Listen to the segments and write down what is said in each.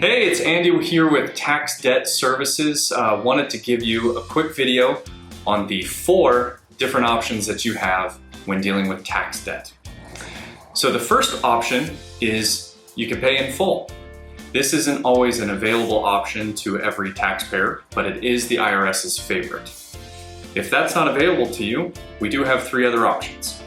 Hey, it's Andy here with Tax Debt Services. Wanted to give you a quick video on the 4 different options that you have when dealing with tax debt. So the first option is you can pay in full. This isn't always an available option to every taxpayer, but it is the IRS's favorite. If that's not available to you, we do have 3 other options.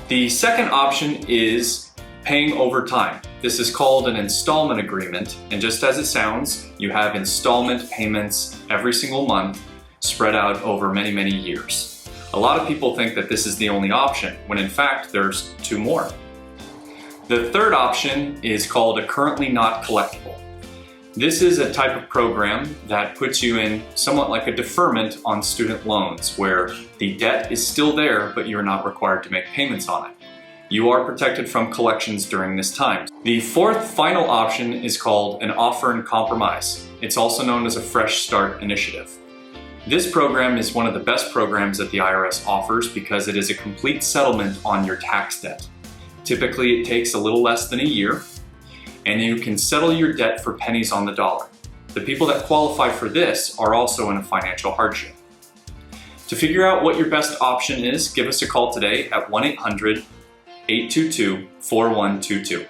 The second option is paying over time. This is called an installment agreement, and just as it sounds, you have installment payments every single month spread out over many, many years. A lot of people think that this is the only option, when in fact there's 2 more. The third option is called a currently not collectible. This is a type of program that puts you in somewhat like a deferment on student loans, where the debt is still there, but you're not required to make payments on it. You are protected from collections during this time. The fourth final option is called an offer in compromise. It's also known as a Fresh Start initiative. This program is one of the best programs that the IRS offers because it is a complete settlement on your tax debt. Typically, it takes a little less than a year, and you can settle your debt for pennies on the dollar. The people that qualify for this are also in a financial hardship. To figure out what your best option is, give us a call today at 1-800-822-4122.